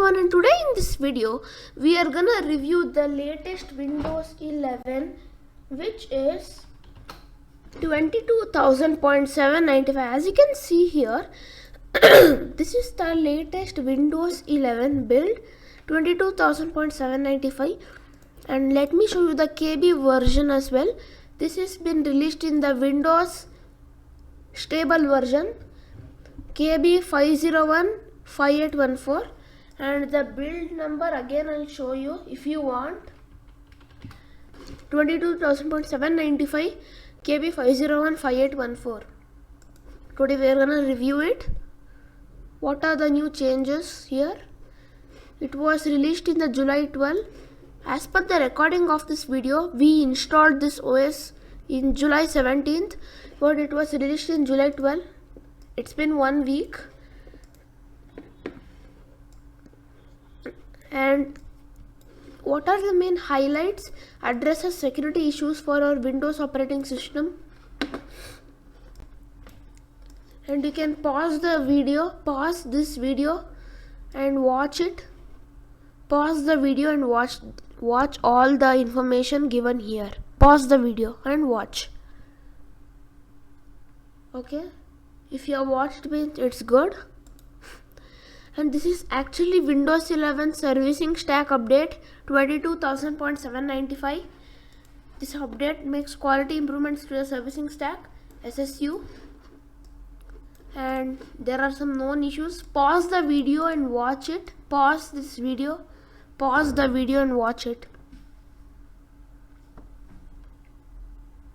everyone, and today in this video we are gonna review the latest Windows 11, which is 22,000.795. As you can see here, this is the latest Windows 11 build, 22,000.795, and let me show you the KB version as well. This has been released in the Windows stable version KB 5015814, and the build number again I'll show you if you want. 22,000.795 KB 5015814. Today we are gonna review it. What are the new changes here? It was released in the July 12. As per the recording of this video, we installed this OS in July 17th, but it was released in July 12. It's been 1 week. And what are the main highlights? Addresses security issues for our Windows operating system. And you can pause the video, pause this video and watch it. Pause the video and watch all the information given here. Pause the video and watch. Okay, if you have watched it, it's good. And this is actually Windows 11 Servicing Stack Update 22,000.795. This update makes quality improvements to the servicing stack SSU, and there are some known issues. Pause the video and watch it. Pause this video, pause the video and watch it.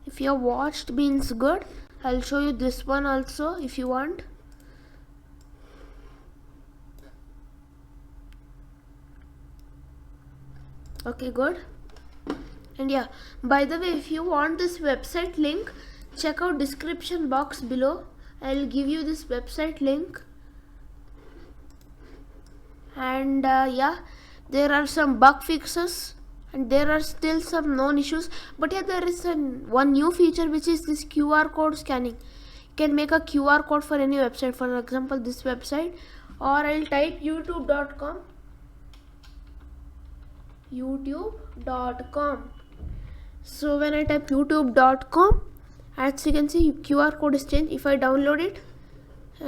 If you have watched means good. I'll show you this one also if you want. Okay, good. And yeah, by the way, if you want this website link, check out description box below. I'll give you this website link. And yeah, there are some bug fixes and there are still some known issues, but yeah, there is one new feature, which is this QR code scanning. You can make a QR code for any website, for example this website, or I'll type youtube.com. So when I type youtube.com, as you can see, QR code is changed. If I download it,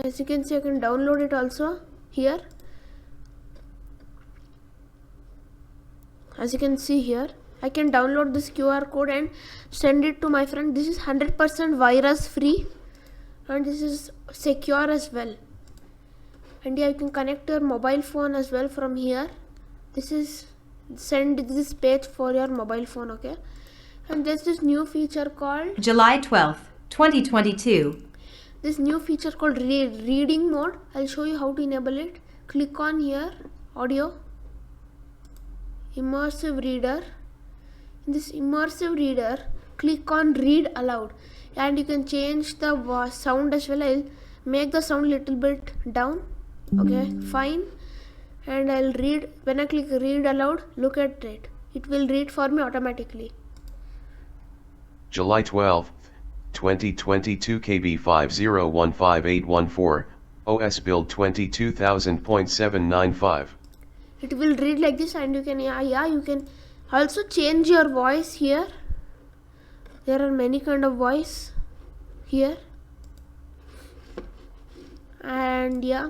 as you can see, I can download it also here. As you can see here, I can download this QR code and send it to my friend. This is 100% virus free and this is secure as well. And yeah, you can connect your mobile phone as well from here. This is send this page for your mobile phone. Okay, and there's this new feature called July 12th, 2022. This new feature called reading mode. I'll show you how to enable it. Click on here, audio, immersive reader. In this immersive reader, click on read aloud, and you can change the sound as well. I'll make the sound little bit down. Okay, fine. And I'll read. When I click read aloud, look at it. It will read for me automatically. July 12, 2022 KB 5015814, OS build 22,000.795. It will read like this, and you can you can also change your voice here. There are many kind of voice here, and yeah,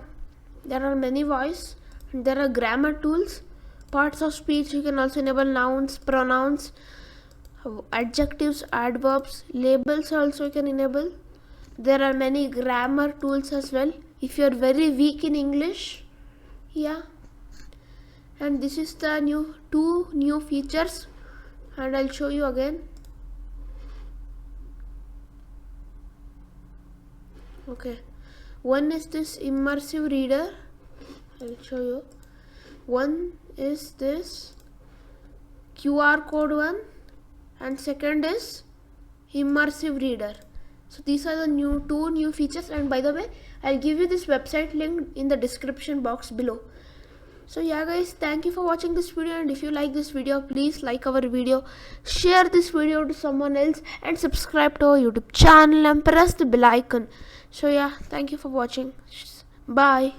there are many voice. There are grammar tools, parts of speech. You can also enable nouns, pronouns, adjectives, adverbs, labels also you can enable. There are many grammar tools as well if you are very weak in English. Yeah, and this is the two new features, and I'll show you again. Okay, one is this immersive reader. I'll show you. One is this QR code one, and second is immersive reader. So these are the two new features, and by the way, I'll give you this website link in the description box below. So yeah guys, thank you for watching this video, and if you like this video, please like our video, share this video to someone else, and subscribe to our YouTube channel and press the bell icon. So yeah, thank you for watching. Bye.